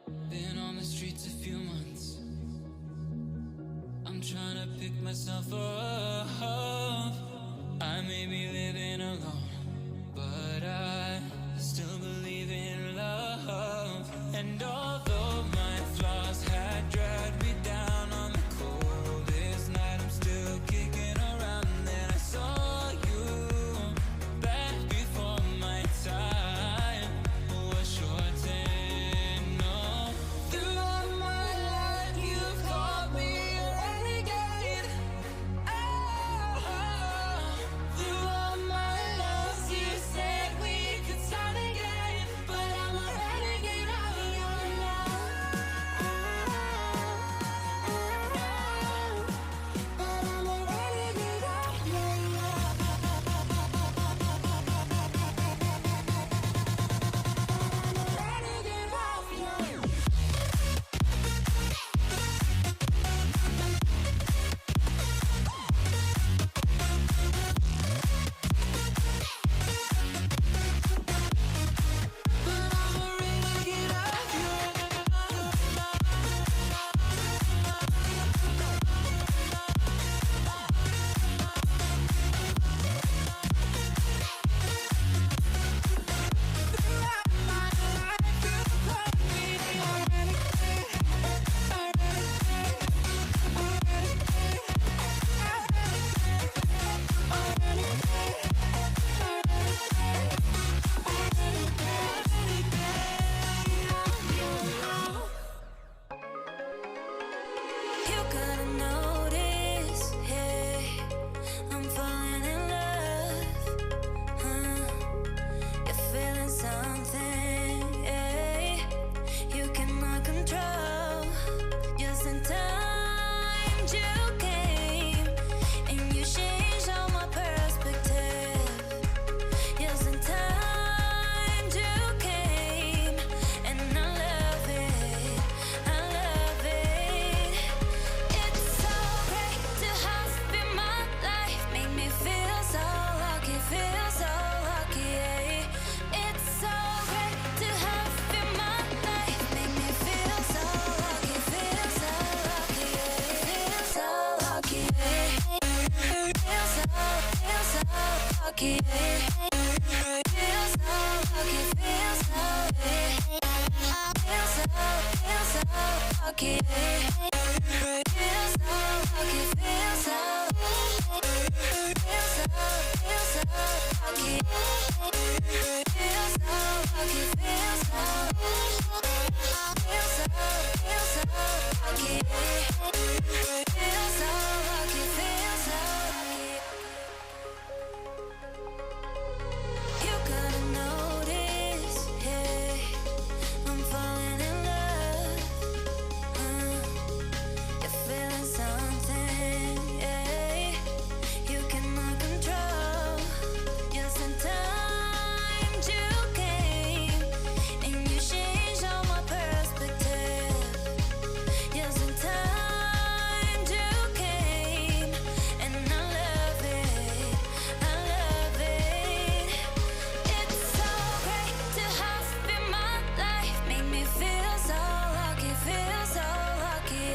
Been on the streets a few months. I'm trying to pick myself up. I may be living alone, but I still believe in love. And although my flaws had dragged me down on the coldest night, I'm still kicking around. And then I saw you back before my time was shortened. No, throughout my life you've called me a renegade. Oh, throughout my loves you said we could start again, but I'm a renegade of your love. But I'm a renegade of your love. I'm a renegade of your love. But I'm a renegade of your Throughout my life you called me a renegade, a renegade, a renegade, a renegade, You gotta notice, hey, I'm falling in love. You're feeling something, hey, you cannot control. Just in time you came and you changed all my perspective. Just in time you came and I love it, I love it. It's so great to have you in my life, make me feel so lucky, feel so lucky. It's so great to have you in my life, make me feel so lucky, feel so lucky, feel so lucky, feel so lucky, feel so lucky, feel so lucky, feel so lucky, feel so lucky, feel so lucky, feel so lucky, feel so lucky, feel so lucky, feel so lucky. You gotta notice, hey, I'm falling in love. You're feeling something, hey, you cannot control. Just in time you came and you changed all my perspective. Just in time you came and I love it, I love it. It's so great to have you in my life, make me feel so lucky, feel so lucky.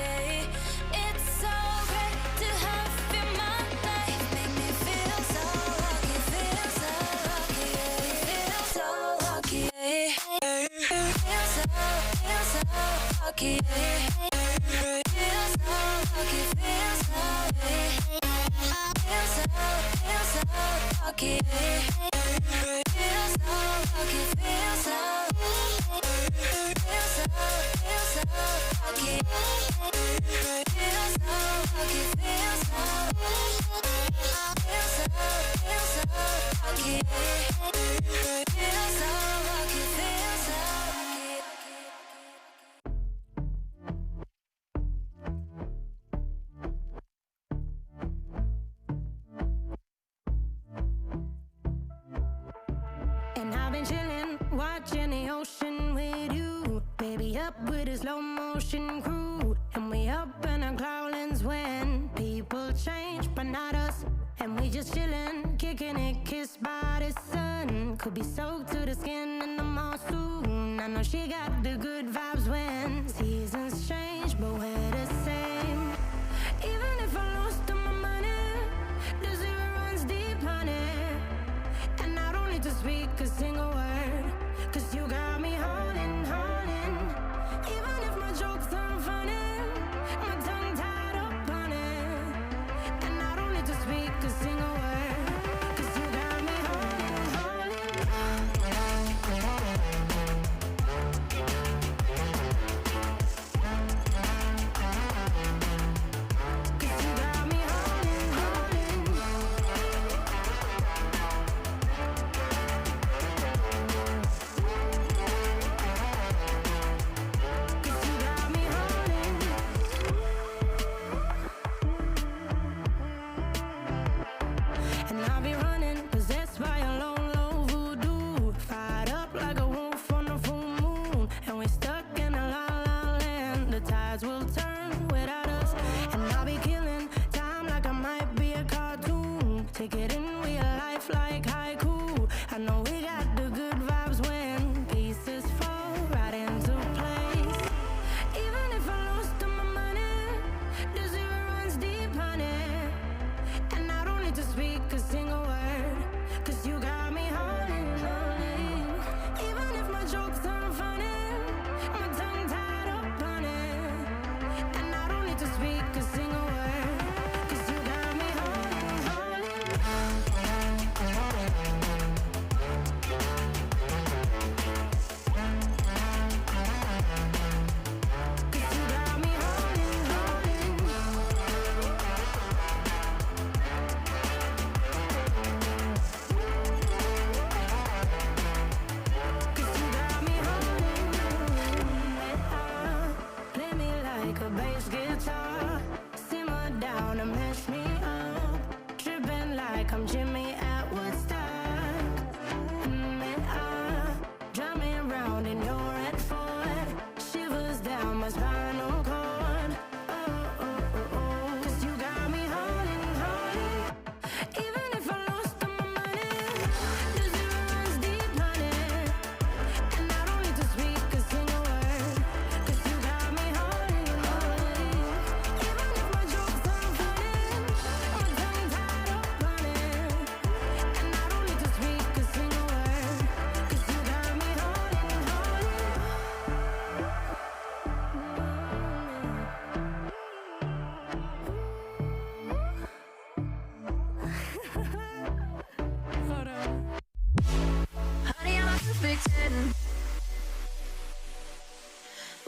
It's so great to have you in my life, make me feel so lucky, feel so lucky, feel so lucky, feel so lucky, feel so lucky, feel so lucky, feel so lucky, feel so lucky, feel so lucky, feel so lucky, feel so lucky, feel so lucky. And I've been chillin', watching the ocean with you. Baby, up with a slow motion crew. And we up in our cloudlands when people change, but not us. And we just chillin', kicking it, kissed by the sun. Could be soaked to the skin in the mall soon. I know she got the good vibes when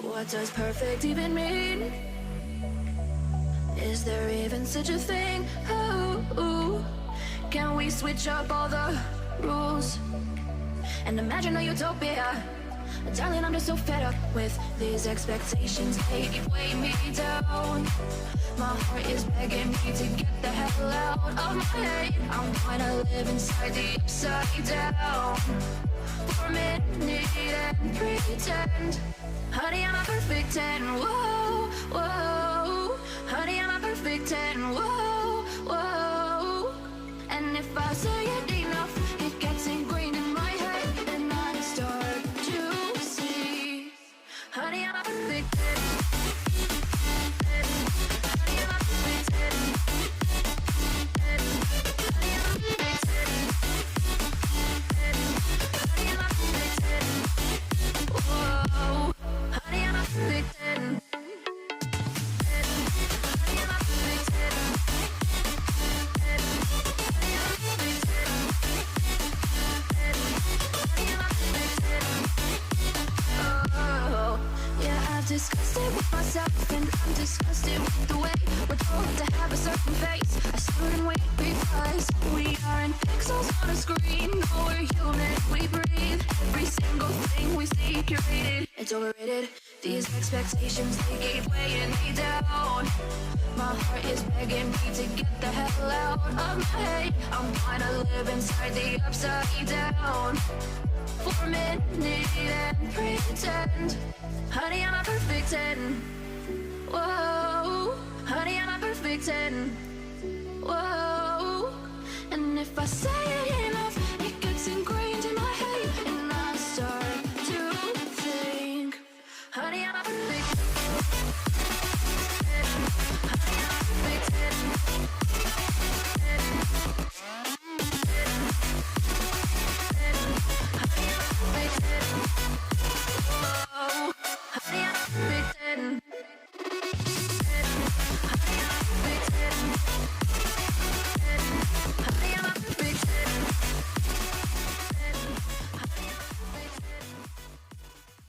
What does perfect even mean? Is there even such a thing? Ooh, can we switch up all the rules and imagine a utopia? Darling, I'm just so fed up with these expectations. They weigh me down. My heart is begging me to get the hell out of my head. I'm gonna live inside the upside down for a minute and pretend. Honey, I'm a perfect 10. Whoa, whoa. Honey, I'm a perfect 10. Whoa, whoa. And if I say it enough, it gets ingrained in my head, and I start to see. Honey, I'm a perfect 10. Honey, I'm a perfect 10. Honey, I'm a perfect 10. Honey, I'm a perfect 10. Whoa. Honey, I'm a perfect 10. Disgusted with myself, and I'm disgusted with the way we're told to have a certain face, a certain weight, because we aren't pixels on a screen. No, we're human, we breathe. Every single thing we see curated, it's overrated. These expectations, they keep weighing me down. My heart is begging me to get the hell out of my head. I'm gonna live inside the upside down for a minute and pretend. Honey, I'm a perfect 10. Whoa, honey, I'm a perfect 10. Whoa, and if I say it enough, it gets ingrained in my head, and I start to think. Honey, I'm a perfect 10.